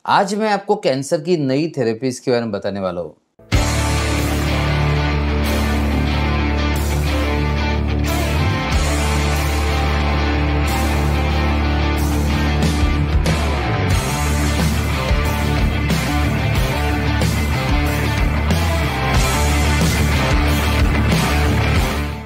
आज मैं आपको कैंसर की नई थेरेपीज के बारे में बताने वाला हूँ।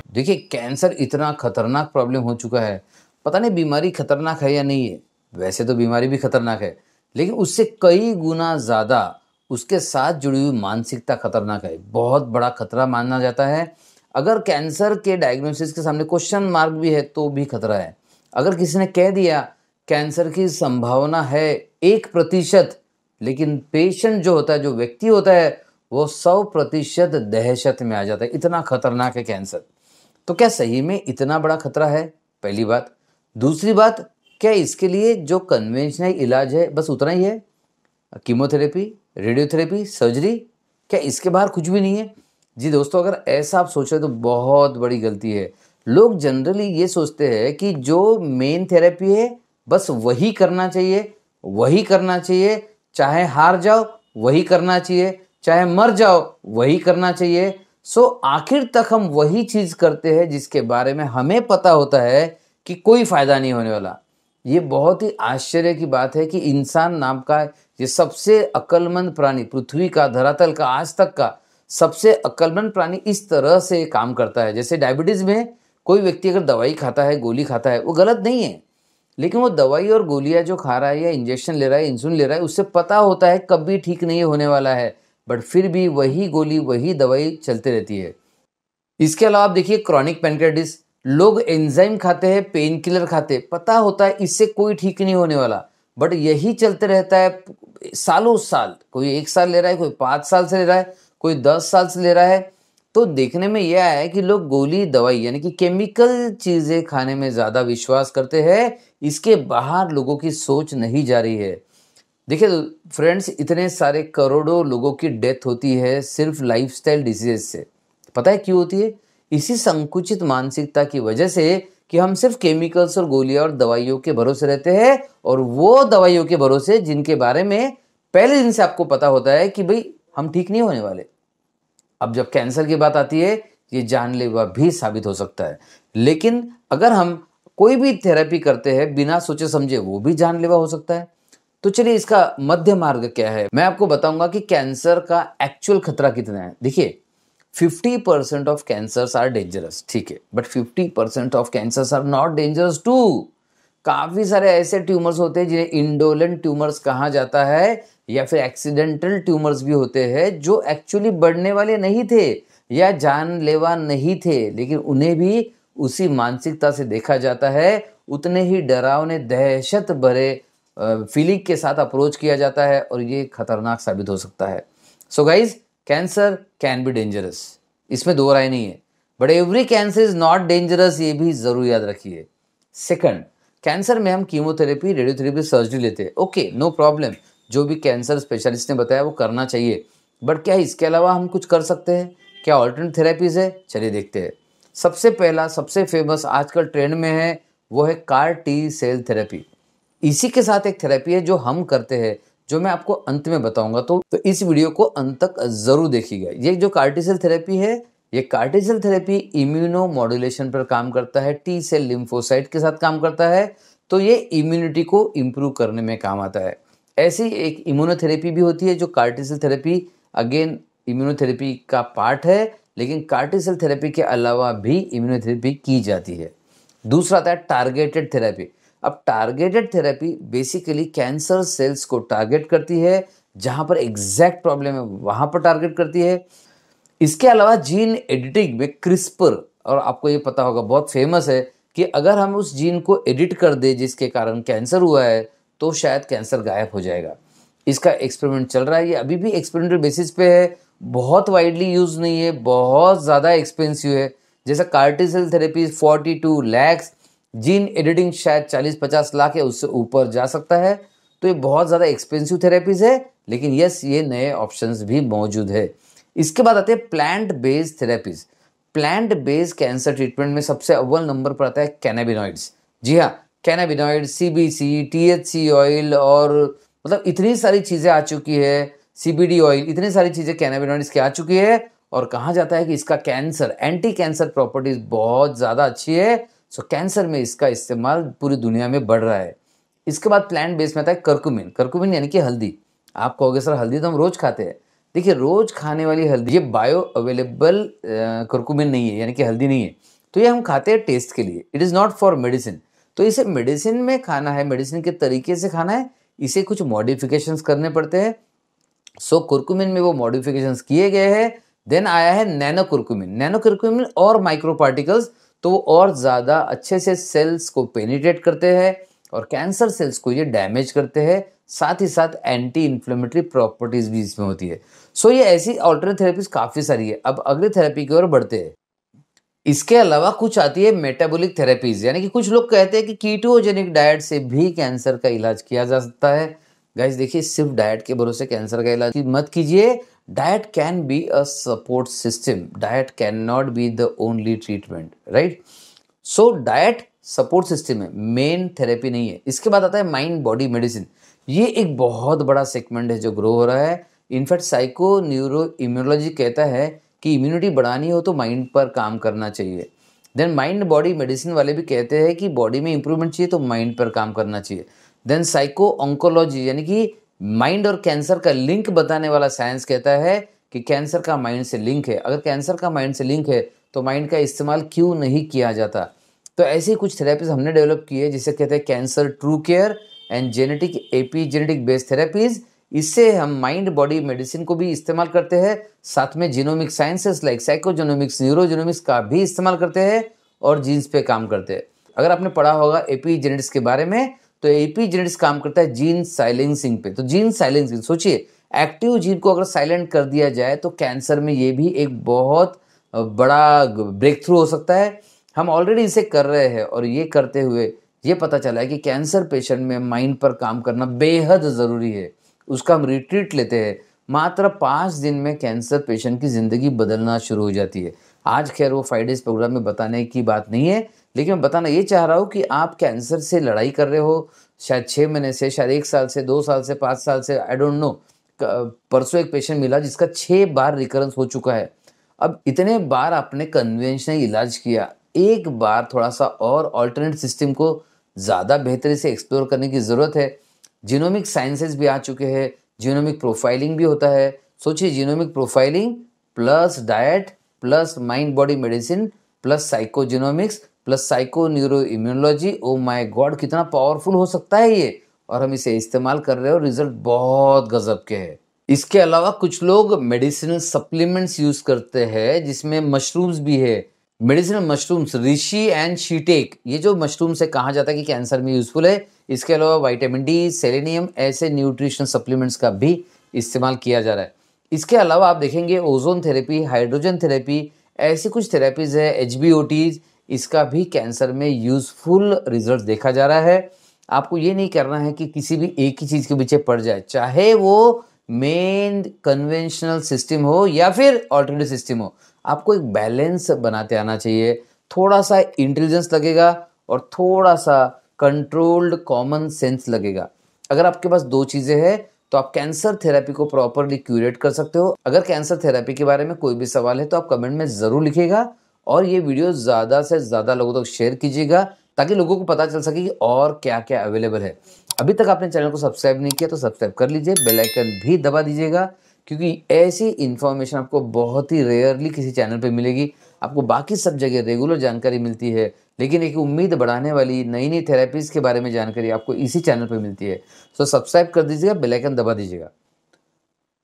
देखिए, कैंसर इतना खतरनाक प्रॉब्लम हो चुका है। पता नहीं बीमारी खतरनाक है या नहीं है। वैसे तो बीमारी भी खतरनाक है, लेकिन उससे कई गुना ज़्यादा उसके साथ जुड़ी हुई मानसिकता खतरनाक है। बहुत बड़ा खतरा माना जाता है। अगर कैंसर के डायग्नोसिस के सामने क्वेश्चन मार्क भी है तो भी खतरा है। अगर किसी ने कह दिया कैंसर की संभावना है 1%, लेकिन पेशेंट जो होता है, जो व्यक्ति होता है, वो 100% दहशत में आ जाता है। इतना खतरनाक है कैंसर। तो क्या सही में इतना बड़ा खतरा है? पहली बात। दूसरी बात, क्या इसके लिए जो कन्वेंशनल इलाज है बस उतना ही है? कीमोथेरेपी, रेडियोथेरेपी, सर्जरी, क्या इसके बाहर कुछ भी नहीं है? जी दोस्तों, अगर ऐसा आप सोच रहे तो बहुत बड़ी गलती है। लोग जनरली ये सोचते हैं कि जो मेन थेरेपी है बस वही करना चाहिए, वही करना चाहिए, चाहे हार जाओ वही करना चाहिए, चाहे मर जाओ वही करना चाहिए। सो आखिर तक हम वही चीज़ करते हैं जिसके बारे में हमें पता होता है कि कोई फ़ायदा नहीं होने वाला। ये बहुत ही आश्चर्य की बात है कि इंसान नाम का ये सबसे अक्लमंद प्राणी, पृथ्वी का, धरातल का, आज तक का सबसे अक्लमंद प्राणी इस तरह से काम करता है। जैसे डायबिटीज़ में कोई व्यक्ति अगर दवाई खाता है, गोली खाता है, वो गलत नहीं है, लेकिन वो दवाई और गोलियां जो खा रहा है या इंजेक्शन ले रहा है, इंसुलिन ले रहा है, उससे पता होता है कभी ठीक नहीं होने वाला है, बट फिर भी वही गोली, वही दवाई चलती रहती है। इसके अलावा आप देखिए क्रॉनिक पैनक्रेटिस, लोग एंजाइम खाते हैं, पेन किलर खाते, पता होता है इससे कोई ठीक नहीं होने वाला, बट यही चलते रहता है सालों साल। कोई 1 साल ले रहा है, कोई 5 साल से ले रहा है, कोई 10 साल से ले रहा है। तो देखने में यह आया है कि लोग गोली, दवाई यानी कि केमिकल चीज़ें खाने में ज़्यादा विश्वास करते हैं। इसके बाहर लोगों की सोच नहीं जा रही है। देखिए फ्रेंड्स, इतने सारे करोड़ों लोगों की डेथ होती है सिर्फ लाइफस्टाइल डिजीज से। पता है क्यों होती है? इसी संकुचित मानसिकता की वजह से कि हम सिर्फ केमिकल्स और गोलियां और दवाइयों के भरोसे रहते हैं, और वो दवाइयों के भरोसे जिनके बारे में पहले दिन से आपको पता होता है कि भाई हम ठीक नहीं होने वाले। अब जब कैंसर की बात आती है, ये जानलेवा भी साबित हो सकता है। लेकिन अगर हम कोई भी थेरेपी करते हैं बिना सोचे समझे, वो भी जानलेवा हो सकता है। तो चलिए, इसका मध्य मार्ग क्या है, मैं आपको बताऊंगा कि कैंसर का एक्चुअल खतरा कितना है। देखिए, 50% ऑफ कैंसर्स आर डेंजरस, ठीक है, but 50% of cancers are not dangerous too. काफी सारे ऐसे ट्यूमर्स होते हैं जिन्हें इंडोलेंट ट्यूमर्स कहा जाता है, या फिर एक्सीडेंटल ट्यूमर्स भी होते हैं जो एक्चुअली बढ़ने वाले नहीं थे या जानलेवा नहीं थे, लेकिन उन्हें भी उसी मानसिकता से देखा जाता है, उतने ही डरावने, दहशत भरे फीलिंग के साथ अप्रोच किया जाता है, और ये खतरनाक साबित हो सकता है। So guys, cancer can be dangerous, इसमें दो राय नहीं है, but every cancer is not dangerous, ये भी जरूर याद रखिए। सेकंड, कैंसर में हम कीमोथेरेपी, रेडियोथेरेपी, सर्जरी लेते हैं, ओके, नो प्रॉब्लम, जो भी कैंसर स्पेशलिस्ट ने बताया वो करना चाहिए, बट क्या इसके अलावा हम कुछ कर सकते हैं? क्या ऑल्टरनेट थेरेपीज है? चलिए देखते हैं। सबसे पहला, सबसे फेमस, आजकल ट्रेंड में है, वो है कार टी सेल थेरेपी। इसी के साथ एक थेरेपी है जो हम करते हैं, जो मैं आपको अंत में बताऊंगा, तो इस वीडियो को अंत तक जरूर देखिएगा। ये जो कार्टी सेल थेरेपी है, ये CAR T cell therapy immunomodulation पर काम करता है, टी सेल लिम्फोसाइट के साथ काम करता है, तो ये इम्यूनिटी को इम्प्रूव करने में काम आता है। ऐसी एक इम्यूनोथेरेपी भी होती है जो CAR T cell therapy, again immunotherapy का पार्ट है, लेकिन कार्टी सेल थेरेपी के अलावा भी इम्यूनोथेरेपी की जाती है। दूसरा आता है टारगेटेड थेरेपी। अब targeted therapy basically cancer cells को टारगेट करती है, जहां पर एग्जैक्ट प्रॉब्लम है वहां पर टारगेट करती है। इसके अलावा जीन एडिटिंग में क्रिस्पर, और आपको ये पता होगा, बहुत फेमस है कि अगर हम उस जीन को एडिट कर दे जिसके कारण कैंसर हुआ है, तो शायद कैंसर गायब हो जाएगा। इसका एक्सपेरिमेंट चल रहा है, ये अभी भी एक्सपेरिमेंटल बेसिस पे है, बहुत वाइडली यूज नहीं है, बहुत ज़्यादा एक्सपेंसिव है। जैसे CAR T cell therapy 42 lakh, gene editing शायद 40-50 लाख या उससे ऊपर जा सकता है। तो ये बहुत ज़्यादा एक्सपेंसिव थेरेपीज है, लेकिन यस, ये नए ऑप्शंस भी मौजूद है। इसके बाद आते हैं plant based therapies. Plant based cancer treatment में सबसे अव्वल नंबर पर आता है कैनाबिनॉइड्स। जी हाँ, कैनाबिनॉइड, CBC, THC ऑयल और मतलब इतनी सारी चीज़ें आ चुकी है, CBD ऑयल, इतनी सारी चीज़ें कैनाबिनॉइड्स की आ चुकी है, और कहा जाता है कि इसका कैंसर, एंटी कैंसर प्रॉपर्टीज बहुत ज़्यादा अच्छी है। सो कैंसर में इसका इस्तेमाल पूरी दुनिया में बढ़ रहा है। इसके बाद प्लांट बेस्ड में आता है करक्यूमिन। करक्यूमिन यानी कि हल्दी। आप कहोगे सर हल्दी तो हम रोज खाते हैं। देखिए रोज खाने वाली हल्दी ये बायो अवेलेबल करक्यूमिन नहीं है, यानी कि हल्दी नहीं है। तो ये हम खाते हैं टेस्ट के लिए, it is not for medicine. तो इसे मेडिसिन में खाना है, मेडिसिन के तरीके से खाना है, इसे कुछ मॉडिफिकेशंस करने पड़ते हैं। सो कुरकुमिन में वो मॉडिफिकेशंस किए गए हैं। देन आया है नैनो कुरकुमिन। नैनो कुरकुमिन और माइक्रो पार्टिकल्स, तो वो और ज़्यादा अच्छे से सेल्स को पेनिट्रेट करते हैं और कैंसर सेल्स को ये डैमेज करते हैं। साथ ही साथ एंटी इन्फ्लेमेटरी प्रॉपर्टीज भी इसमें होती है। सो ये ऐसी ऑल्टरनेट थेरेपीज काफ़ी सारी है। अब अगली थेरेपी की ओर बढ़ते हैं। इसके अलावा कुछ आती है मेटाबॉलिक थेरेपीज, यानी कि कुछ लोग कहते हैं कि कीटोजेनिक डाइट से भी कैंसर का इलाज किया जा सकता है। गाइस देखिए, सिर्फ डाइट के भरोसे कैंसर का इलाज मत कीजिए। Diet can be a support system, diet can not be the only treatment, right. So diet support system है, मेन थेरेपी नहीं है। इसके बाद आता है माइंड बॉडी मेडिसिन। ये एक बहुत बड़ा सेगमेंट है जो ग्रो हो रहा है। इनफैक्ट साइको न्यूरो इम्यूनोलॉजी कहता है कि इम्यूनिटी बढ़ानी हो तो माइंड पर काम करना चाहिए। देन माइंड बॉडी मेडिसिन वाले भी कहते हैं कि बॉडी में इंप्रूवमेंट चाहिए तो माइंड पर काम करना चाहिए। देन साइको ऑन्कोलॉजी, यानी कि माइंड और कैंसर का लिंक बताने वाला साइंस कहता है कि कैंसर का माइंड से लिंक है। अगर कैंसर का माइंड से लिंक है तो माइंड का इस्तेमाल क्यों नहीं किया जाता। तो ऐसी कुछ थेरेपीज हमने डेवलप की है जिसे कहते हैं cancer true care and genetic epigenetic based therapies. इससे हम माइंड बॉडी मेडिसिन को भी इस्तेमाल करते हैं, साथ में जीनोमिक साइंसेस लाइक साइकोजेनोमिक्स, न्यूरोजेनोमिक्स का भी इस्तेमाल करते हैं और जीन्स पे काम करते हैं। अगर आपने पढ़ा होगा एपीजेनेटिक्स के बारे में, तो एपीजेनेटिक्स काम करता है जीन साइलेंसिंग पे। तो जीन साइलेंसिंग, सोचिए एक्टिव जीन को अगर साइलेंट कर दिया जाए तो कैंसर में ये भी एक बहुत बड़ा ब्रेक थ्रू हो सकता है। हम ऑलरेडी इसे कर रहे हैं और ये करते हुए ये पता चला है कि कैंसर पेशेंट में माइंड पर काम करना बेहद ज़रूरी है। उसका हम रिट्रीट लेते हैं, मात्र 5 दिन में कैंसर पेशेंट की ज़िंदगी बदलना शुरू हो जाती है। आज खैर वो 5 डेज़ प्रोग्राम में बताने की बात नहीं है, लेकिन मैं बताना ये चाह रहा हूँ कि आप कैंसर से लड़ाई कर रहे हो, शायद 6 महीने से, शायद 1 साल से, 2 साल से, 5 साल से, आई डोंट नो। परसों एक पेशेंट मिला जिसका 6 बार रिकरेंस हो चुका है। अब इतने बार आपने कन्वेंशनल इलाज किया, एक बार थोड़ा सा और ऑल्टरनेट सिस्टम को ज़्यादा बेहतरी से एक्सप्लोर करने की ज़रूरत है। जीनोमिक साइंसेस भी आ चुके हैं, जीनोमिक प्रोफाइलिंग भी होता है। सोचिए genomic profiling plus diet plus mind body medicine plus psychogenomics plus psycho neuro immunology, oh my god कितना पावरफुल हो सकता है ये। और हम इसे इस्तेमाल कर रहे हो, रिजल्ट बहुत गजब के हैं। इसके अलावा कुछ लोग मेडिसिनल सप्लीमेंट्स यूज करते हैं जिसमें मशरूम्स भी है। मेडिसिनल मशरूम्स ऋषि एंड शीटेक, ये जो मशरूम से कहा जाता है कि कैंसर में यूजफुल है। इसके अलावा विटामिन डी, सेलेनियम, ऐसे न्यूट्रिशन सप्लीमेंट्स का भी इस्तेमाल किया जा रहा है। इसके अलावा आप देखेंगे ओजोन थेरेपी, हाइड्रोजन थेरेपी, ऐसी कुछ थेरेपीज है, HBOTs, इसका भी कैंसर में यूजफुल रिजल्ट देखा जा रहा है। आपको ये नहीं करना है कि किसी भी एक ही चीज़ के पीछे पड़ जाए, चाहे वो मेन कन्वेंशनल सिस्टम हो या फिर ऑल्टरनेटिव सिस्टम हो। आपको एक बैलेंस बनाते आना चाहिए। थोड़ा सा इंटेलिजेंस लगेगा और थोड़ा सा कंट्रोल्ड कॉमन सेंस लगेगा। अगर आपके पास 2 चीज़ें हैं तो आप कैंसर थेरेपी को प्रॉपरली क्यूरेट कर सकते हो। अगर कैंसर थेरेपी के बारे में कोई भी सवाल है तो आप कमेंट में ज़रूर लिखिएगा और ये वीडियो ज़्यादा से ज़्यादा लोगों तक शेयर कीजिएगा ताकि लोगों को पता चल सके कि और क्या क्या अवेलेबल है। अभी तक आपने चैनल को सब्सक्राइब नहीं किया तो सब्सक्राइब कर लीजिए, बेल आइकन भी दबा दीजिएगा, क्योंकि ऐसी इन्फॉर्मेशन आपको बहुत ही रेयरली किसी चैनल पे मिलेगी। आपको बाकी सब जगह रेगुलर जानकारी मिलती है, लेकिन एक उम्मीद बढ़ाने वाली नई नई थेरेपीज़ के बारे में जानकारी आपको इसी चैनल पे मिलती है। सो सब्सक्राइब कर दीजिएगा, बेल आइकन दबा दीजिएगा।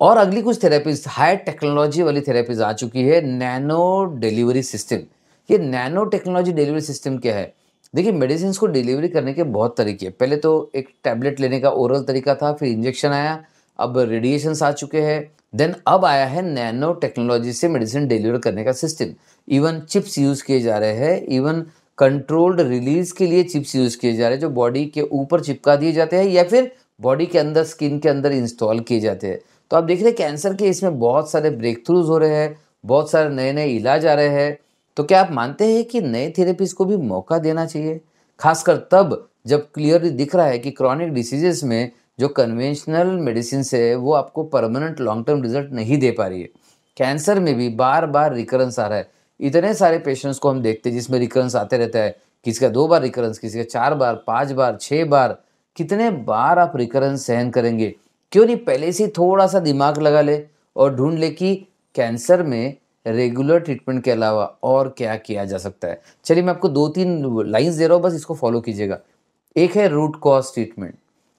और अगली कुछ थेरेपीज, हाई टेक्नोलॉजी वाली थेरेपीज आ चुकी है, नैनो डिलीवरी सिस्टम। ये नैनो टेक्नोलॉजी डिलीवरी सिस्टम क्या है? देखिए मेडिसिन को डिलीवरी करने के बहुत तरीके हैं। पहले तो एक टैबलेट लेने का ओरल तरीका था, फिर इंजेक्शन आया, अब रेडिएशंस आ चुके हैं। देन अब आया है नैनो टेक्नोलॉजी से मेडिसिन डिलीवर करने का सिस्टम। इवन चिप्स यूज़ किए जा रहे हैं, इवन कंट्रोल्ड रिलीज के लिए चिप्स यूज़ किए जा रहे हैं जो बॉडी के ऊपर चिपका दिए जाते हैं या फिर बॉडी के अंदर, स्किन के अंदर इंस्टॉल किए जाते हैं। तो आप देख रहे हैं कैंसर के इसमें बहुत सारे ब्रेक थ्रूज हो रहे हैं, बहुत सारे नए नए इलाज आ रहे हैं। तो क्या आप मानते हैं कि नए थेरेपीज को भी मौका देना चाहिए, खासकर तब जब क्लियरली दिख रहा है कि क्रॉनिक डिसीजेस में जो कन्वेंशनल मेडिसिन है वो आपको परमानेंट लॉन्ग टर्म रिजल्ट नहीं दे पा रही है। कैंसर में भी बार बार रिकरेंस आ रहा है। इतने सारे पेशेंट्स को हम देखते हैं जिसमें रिकरेंस आते रहता है, किसी का 2 बार रिकरेंस, किसी का 4 बार, 5 बार, 6 बार। कितने बार आप रिकरेंस सहन करेंगे? क्यों नहीं पहले से थोड़ा सा दिमाग लगा ले और ढूंढ ले कि कैंसर में रेगुलर ट्रीटमेंट के अलावा और क्या किया जा सकता है। चलिए मैं आपको 2-3 लाइंस दे रहा हूँ, बस इसको फॉलो कीजिएगा। एक है रूट कॉज ट्रीटमेंट।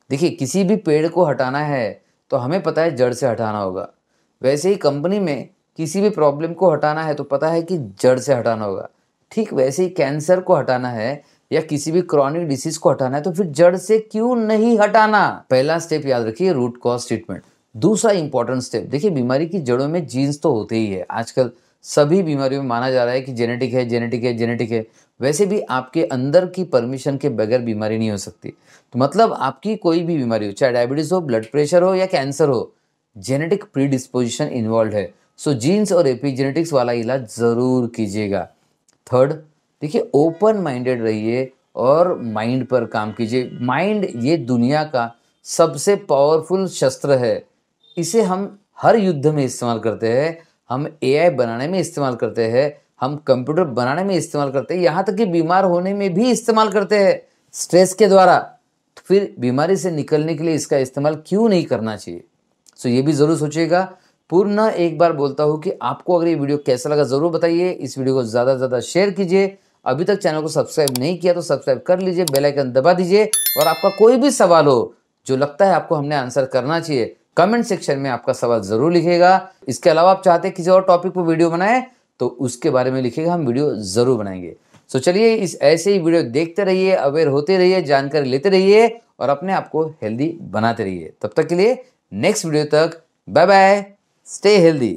देखिए किसी भी पेड़ को हटाना है तो हमें पता है जड़ से हटाना होगा। वैसे ही कंपनी में किसी भी प्रॉब्लम को हटाना है तो पता है कि जड़ से हटाना होगा। ठीक वैसे ही कैंसर को हटाना है या किसी भी क्रॉनिक डिसीज को हटाना है तो फिर जड़ से क्यों नहीं हटाना? पहला स्टेप याद रखिए, रूट कॉज ट्रीटमेंट। दूसरा इंपॉर्टेंट स्टेप, देखिए बीमारी की जड़ों में जीन्स तो होते ही है। आजकल सभी बीमारियों में माना जा रहा है कि जेनेटिक है, जेनेटिक है, जेनेटिक है। वैसे भी आपके अंदर की परमिशन के बगैर बीमारी नहीं हो सकती। तो मतलब आपकी कोई भी बीमारी हो, चाहे डायबिटीज हो, ब्लड प्रेशर हो या कैंसर हो, जेनेटिक प्रीडिस्पोजिशन इन्वॉल्व है। सो जीन्स और एपिजेनेटिक्स वाला इलाज जरूर कीजिएगा। थर्ड, देखिए ओपन माइंडेड रहिए और माइंड पर काम कीजिए। माइंड ये दुनिया का सबसे पावरफुल शस्त्र है। इसे हम हर युद्ध में इस्तेमाल करते हैं, हम एआई बनाने में इस्तेमाल करते हैं, हम कंप्यूटर बनाने में इस्तेमाल करते हैं, यहाँ तक कि बीमार होने में भी इस्तेमाल करते हैं स्ट्रेस के द्वारा। तो फिर बीमारी से निकलने के लिए इसका इस्तेमाल क्यों नहीं करना चाहिए? सो ये भी जरूर सोचिएगा। पूर्ण एक बार बोलता हूँ कि आपको अगर ये वीडियो कैसा लगा जरूर बताइए। इस वीडियो को ज़्यादा से ज़्यादा शेयर कीजिए। अभी तक चैनल को सब्सक्राइब नहीं किया तो सब्सक्राइब कर लीजिए, बेल आइकन दबा दीजिए। और आपका कोई भी सवाल हो जो लगता है आपको हमने आंसर करना चाहिए, कमेंट सेक्शन में आपका सवाल जरूर लिखिएगा। इसके अलावा आप चाहते हैं किसी और टॉपिक पर वीडियो बनाए तो उसके बारे में लिखिएगा, हम वीडियो जरूर बनाएंगे। सो चलिए इस ऐसे ही वीडियो देखते रहिए, अवेयर होते रहिए, जानकारी लेते रहिए और अपने आप को हेल्दी बनाते रहिए। तब तक के लिए नेक्स्ट वीडियो तक बाय बाय, स्टे हेल्दी।